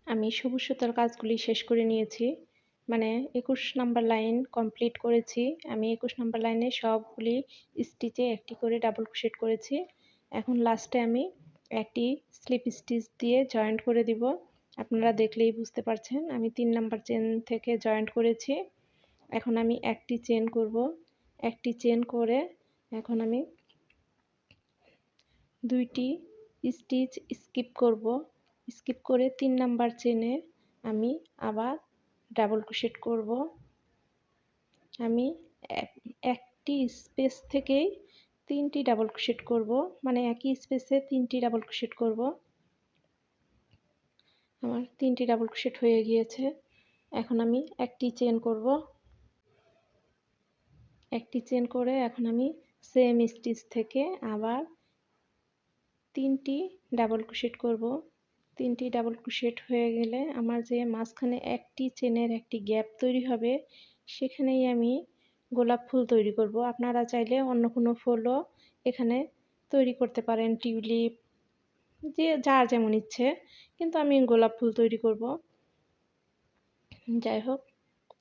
আমি সবুজ সুতার কাজগুলি শেষ করে নিয়েছি, মানে 21 নাম্বার লাইন কমপ্লিট করেছি। আমি 21 নাম্বার লাইনে সবগুলি স্টিচে একটি করে ডাবল ক্রোশেট করেছি। এখন লাস্টে আমি একটি স্লিপ স্টিচ দিয়ে জয়েন্ট করে দিব। আপনারা দেখলেই বুঝতে পারছেন আমি 3 নাম্বার চেন থেকে জয়েন্ট করেছি। এখন আমি একটি চেন করব, একটি চেন করে এখন আমি দুইটি স্টিচ স্কিপ করব। স্কিপ করে 3 নাম্বার চেনে আমি আবার ডাবল ক্রোশেট করব। আমি একটি স্পেস থেকেই 3টি ডাবল ক্রোশেট করব, মানে একই স্পেসে 3টি ডাবল ক্রোশেট করব। আমার 3টি ডাবল ক্রোশেট হয়ে গিয়েছে। এখন আমি একটি চেন করব, একটি চেন করে এখন আমি সেম স্টিচ থেকে আবার 3টি ডাবল ক্রোশেট করব। 3টি ডাবল ক্রোশেট হয়ে গেলে আমার যে মাঝখানে একটি চেনের একটি গ্যাপ তৈরি হবে, সেখানেই আমি গোলাপ ফুল তৈরি করব। আপনারা চাইলে অন্য কোনো ফুলও এখানে তৈরি করতে পারেন, টিউলিপ, যে যার যেমন ইচ্ছে, কিন্তু আমি গোলাপ ফুল তৈরি করব। যাই হোক,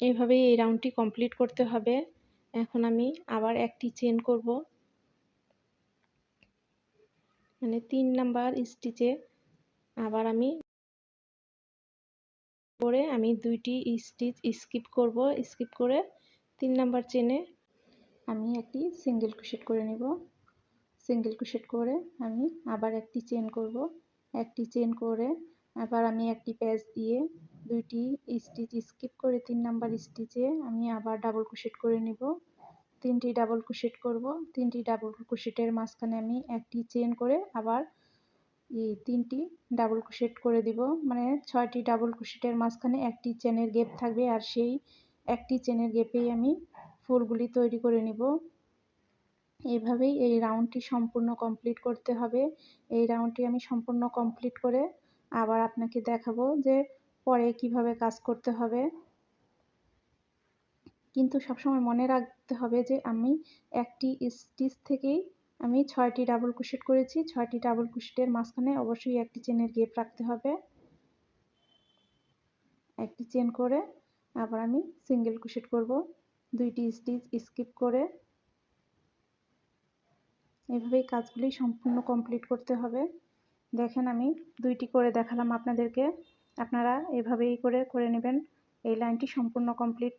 এইভাবেই এই রাউন্ডটি কমপ্লিট করতে হবে। এখন আমি আবার একটি চেন করব, মানে 3 নাম্বার স্টিচে আবার আমি দুইটি স্টিচ স্কিপ করব। স্কিপ করে 3 নাম্বার চেনে আমি একটি সিঙ্গেল ক্রোশেট করে নেব। সিঙ্গেল ক্রোশেট করে আমি আবার একটি চেন করব। একটি চেন করে আবার আমি একটি প্যাচ দিয়ে দুইটি স্টিচ স্কিপ করে 3 নাম্বার স্টিচে আমি আবার ডাবল ক্রোশেট করে নেব। 3টি ডাবল ক্রোশেট করব। 3টি ডাবল ক্রোশেটের মাঝখানে আমি একটি চেন করে আবার 3টি ডাবল ক্রোশেট করে দিব, মানে 6টি ডাবল ক্রোশেটের মাঝখানে একটি চেনের গ্যাপ থাকবে, আর সেই একটি চেনের গ্যাপেই আমি ফুলগুলি তৈরি করে নিব। এইভাবেই এই রাউন্ডটি সম্পূর্ণ কমপ্লিট করতে হবে। এই রাউন্ডটি আমি সম্পূর্ণ কমপ্লিট করে আবার আপনাকে দেখাবো যে পরে কিভাবে কাজ করতে হবে। কিন্তু সবসময় মনে রাখতে হবে যে আমি একটি স্টিচ থেকেই আমি 6টি ডাবল ক্রোশেট করেছি। 6টি ডাবল ক্রোশেটের মাঝখানে অবশ্যই একটি চেনের গ্যাপ রাখতে হবে। একটি চেন করে আবার আমি সিঙ্গেল ক্রোশেট করব, দুইটি স্টিচ স্কিপ করে। এভাবেই কাজগুলি সম্পূর্ণ কমপ্লিট করতে হবে। দেখেন আমি দুইটি করে দেখালাম আপনাদেরকে, আপনারা এভাবেই করে নেবেন। এই লাইনটি সম্পূর্ণ কমপ্লিট